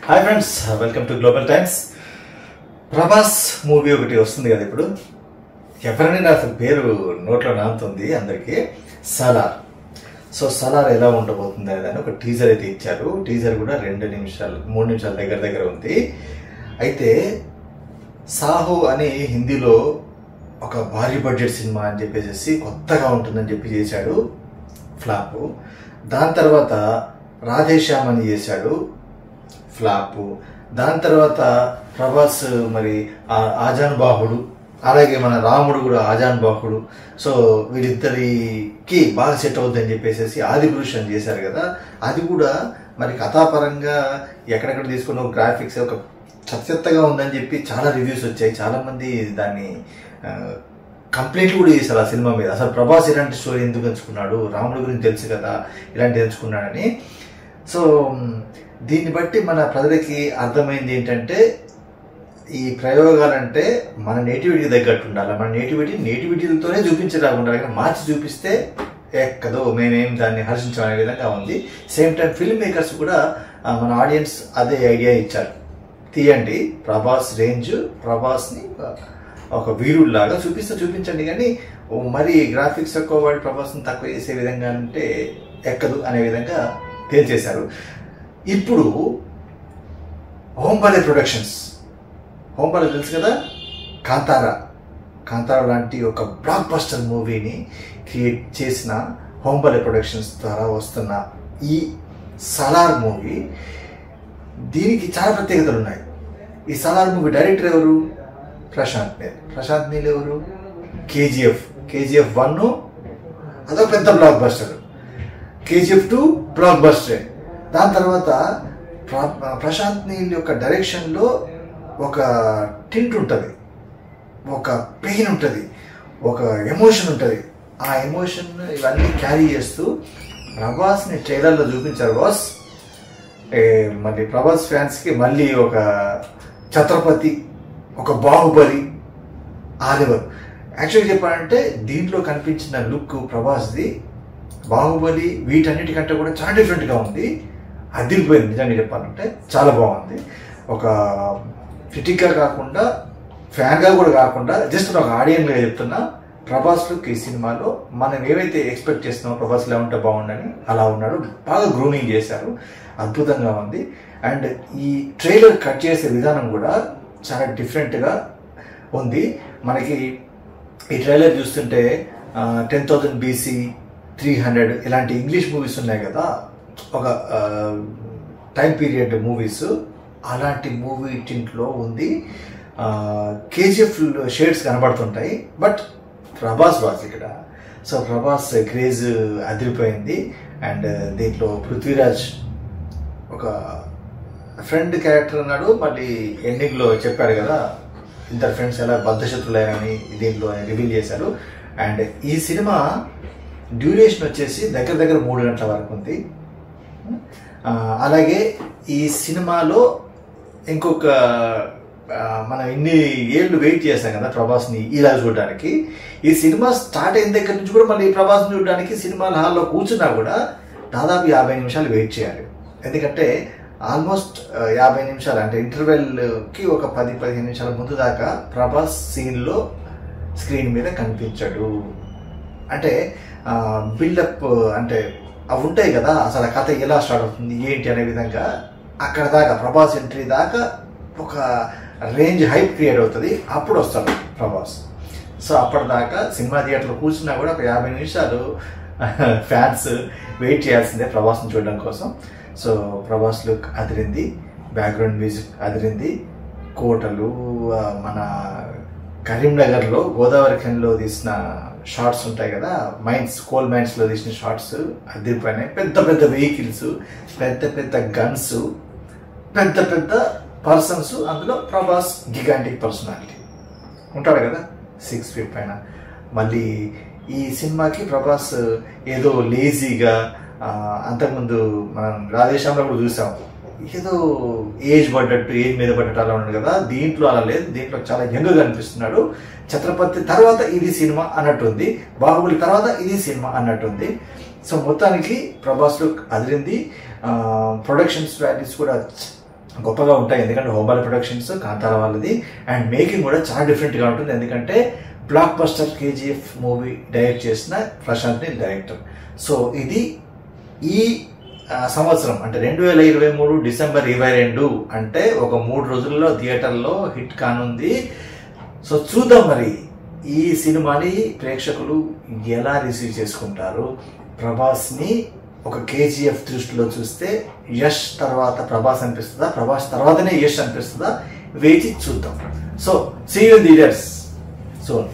Hi friends, welcome to global times. Prabhas movie ఒకటి వస్తుంది కదా ఇప్పుడు. ఎవరైనా అసలు పేరు నోట్లో నానుతుంది అందరికీ. సలార్. సో సలార్ ఎలా ఉండబోతుంది అనేది ఒక టీజర్ అయితే ఇచ్చారు. టీజర్ కూడా 2 నిమిషాలు 3 నిమిషాల దగ్గర ఉంది. అయితే సాహో అని హిందీలో ఒక భారీ బడ్జెట్ సినిమా అని చెప్పేసి కొత్తగా ఉంటుందని చెప్పి చేశాడు, ఫ్లాప్. దాని తర్వాత రాధేశ్యామ్ అని చేశాడు, ఫ్లాప్. దాని తర్వాత ప్రభాస్ మరి ఆజాన్ బాహుడు, అలాగే మన రాముడు కూడా ఆజాన్ బాహుడు. సో వీళ్ళిద్దరికి బాగా సెట్ అవుద్దని చెప్పేసి ఆదిపురుష్ అని చేశారు కదా. అది కూడా మరి కథాపరంగా ఎక్కడెక్కడ తీసుకున్న గ్రాఫిక్స్ ఒక చెత్తగా ఉందని చెప్పి చాలా రివ్యూస్ వచ్చాయి. చాలా మంది దాన్ని కంప్లైంట్ కూడా చేశారు ఆ సినిమా మీద. అసలు ప్రభాస్ ఇలాంటి స్టోరీ ఎందుకు ఎంచుకున్నాడు, రాముడి గురించి తెలుసు కదా ఇలాంటి ఎంచుకున్నాడని. సో దీన్ని బట్టి మన ప్రజలకి అర్థమైంది ఏంటంటే, ఈ ప్రయోగాలంటే మన నేటివిటీకి తగ్గట్టు ఉండాలి. మన నేటివిటీలతోనే చూపించడానికి ఉండాలి, కానీ మార్చి చూపిస్తే ఎక్కదో మేమేం దాన్ని హర్షించాలనే విధంగా ఉంది. సేమ్ టైం ఫిల్మ్ మేకర్స్ కూడా మన ఆడియన్స్ అదే ఐడియా ఇచ్చారు. తీయండి, ప్రభాస్ రేంజ్, ప్రభాస్ని ఒక వీరుడిలాగా చూపించండి, కానీ మరి గ్రాఫిక్స్ ఎక్కువ వాడి ప్రభాస్ని తక్కువ చేసే విధంగా అంటే ఎక్కదు అనే విధంగా తేల్చేశారు. ఇప్పుడు హోంబాలే ప్రొడక్షన్స్, హోంబాలే తెలుసు కదా, కాంతారా లాంటి ఒక బ్లాక్ బస్టర్ మూవీని క్రియేట్ చేసిన హోంబాలే ప్రొడక్షన్స్ ద్వారా వస్తున్న ఈ సలార్ మూవీ, దీనికి చాలా ప్రత్యేకతలు ఉన్నాయి. ఈ సలార్ మూవీ డైరెక్టర్ ఎవరు? ప్రశాంత్ నీల్ ఎవరు? కేజీఎఫ్ 1 అదొక పెద్ద బ్లాక్ బస్టర్, కేజీఎఫ్ 2 బ్లాక్ బస్టరే. దాని తర్వాత ప్రశాంత్ నీల్ యొక్క డైరెక్షన్లో ఒక టింట్ ఉంటుంది, ఒక పెయిన్ ఉంటుంది, ఒక ఎమోషన్ ఉంటుంది. ఆ ఎమోషన్ ఇవన్నీ క్యారీ చేస్తూ ప్రభాస్ని ట్రైలర్లో చూపించారు బాస్. మళ్ళీ ప్రభాస్ ఫ్యాన్స్కి మళ్ళీ ఒక ఛత్రపతి, ఒక బాహుబలి, ఆ లెవెల్. యాక్చువల్గా చెప్పాలంటే దీంట్లో కనిపించిన లుక్ ప్రభాస్ది బాహుబలి వీటన్నిటికంటే కూడా చాలా డిఫరెంట్గా ఉంది. అదిరిపోయింది నిజంగా చెప్పాలంటే, చాలా బాగుంది. ఒక క్రిటిక్గా కాకుండా, ఫ్యాన్గా కూడా కాకుండా, జస్ట్ ఒక ఆడియన్గా చెప్తున్నా, ప్రభాస్ లుక్ ఈ సినిమాలో మనం ఏవైతే ఎక్స్పెక్ట్ చేస్తున్నామో ప్రభాస్ ఎలా ఉంటే బాగుండని అలా ఉన్నాడు. బాగా గ్రూమింగ్ చేశారు, అద్భుతంగా ఉంది. అండ్ ఈ ట్రైలర్ కట్ చేసే విధానం కూడా చాలా డిఫరెంట్గా ఉంది. మనకి ఈ ట్రైలర్ చూస్తుంటే 10,000 BC, 300 ఇలాంటి ఇంగ్లీష్ మూవీస్ ఉన్నాయి కదా, ఒక టైం పీరియడ్ మూవీస్, అలాంటి మూవీ టింట్లో ఉంది. కేజీఎఫ్ షేడ్స్ కనబడుతుంటాయి, బట్ ప్రభాస్ వాజ్ ఇక్కడ. సో ప్రభాస్ క్రేజ్ అదిరిపోయింది. అండ్ దీంట్లో పృథ్వీరాజ్ ఒక ఫ్రెండ్ క్యారెక్టర్ అన్నాడు. మళ్ళీ ఎండింగ్లో చెప్పారు కదా ఇద్దరు ఫ్రెండ్స్ ఎలా బద్ధశత్రులైనని దీంట్లో రివీల్ చేశారు. అండ్ ఈ సినిమా డ్యూరేషన్ వచ్చేసి దగ్గర 3 గంటల వరకు ఉంది. అలాగే ఈ సినిమాలో ఇంకొక మనం ఇన్ని ఏళ్ళు వెయిట్ చేస్తాం కదా ప్రభాస్ని ఇలా చూడడానికి. ఈ సినిమా స్టార్ట్ అయిన దగ్గర నుంచి కూడా మళ్ళీ ప్రభాస్ని చూడడానికి సినిమా హాల్లో కూర్చున్నా కూడా దాదాపు 50 నిమిషాలు వెయిట్ చేయాలి. ఎందుకంటే ఆల్మోస్ట్ 50 నిమిషాలు అంటే ఇంటర్వెల్కి ఒక 10-15 నిమిషాల ముందు దాకా ప్రభాస్ సీన్లో స్క్రీన్ మీద కనిపించడు. అంటే బిల్డప్ అంటే అవి ఉంటాయి కదా, అసలు ఆ కథ ఎలా స్టార్ట్ అవుతుంది ఏంటి అనే విధంగా అక్కడ దాకా ప్రభాస్ ఎంట్రీ దాకా ఒక రేంజ్ హైప్ క్రియేట్ అవుతుంది. అప్పుడు వస్తాడు ప్రభాస్. సో అప్పటిదాకా సినిమా థియేటర్లో కూర్చున్నా కూడా ఒక 50 నిమిషాలు ఫ్యాన్స్ వెయిట్ చేయాల్సిందే ప్రభాస్ని చూడడం కోసం. సో ప్రభాస్ లుక్ అదిరింది, బ్యాక్గ్రౌండ్ మ్యూజిక్ అదిరింది. కోటలు, మన కరీంనగర్లో గోదావరి ఖనిలో తీసిన షార్ట్స్ ఉంటాయి కదా, కోల్ మైన్స్లో తీసిన షార్ట్స్ అదిరిపోయినాయి. పెద్ద వెహికల్స్, పెద్ద గన్స్, పెద్ద పర్సన్స్. అందులో ప్రభాస్ గిగాంటిక్ పర్సనాలిటీ ఉంటాడు కదా, 6 feet పైన. మళ్ళీ ఈ సినిమాకి ప్రభాస్ ఏదో లేజీగా, అంతకుముందు మనం రాధేశ్యామ్లో కూడా చూసాం, ఏదో ఏజ్ మీద పడ్డట్టు అలా ఉన్నాడు కదా. దీంట్లో అలా లేదు, దీంట్లో చాలా యంగ్గా అనిపిస్తున్నాడు. ఛత్రపతి తర్వాత ఇది సినిమా అన్నట్టుంది, బాహుబలి తర్వాత ఇది సినిమా అన్నట్టుంది. సో మొత్తానికి ప్రభాస్ లుక్ అదిరింది. ప్రొడక్షన్స్ వాల్యూస్ కూడా గొప్పగా ఉంటాయి. ఎందుకంటే హోంబాల ప్రొడక్షన్స్ కాంతార వాళ్ళది, అండ్ మేకింగ్ కూడా చాలా డిఫరెంట్గా ఉంటుంది. ఎందుకంటే block buster KGF movie direct చేసిన ప్రశాంత్ నీల్ డైరెక్టర్. సో ఇది ఈ సంవత్సరం అంటే 2023 డిసెంబర్ 22 అంటే ఒక 3 రోజుల్లో థియేటర్లో హిట్ కానుంది. సో చూద్దాం మరి ఈ సినిమాని ప్రేక్షకులు ఎలా రిసీవ్ చేసుకుంటారు. ప్రభాస్ని ఒక కేజీఎఫ్ దృష్టిలో చూస్తే యష్ తర్వాత ప్రభాస్ అనిపిస్తుందా, ప్రభాస్ తర్వాతనే యష్ అనిపిస్తుందా, వేచి చూద్దాం. So see you in theatres soon.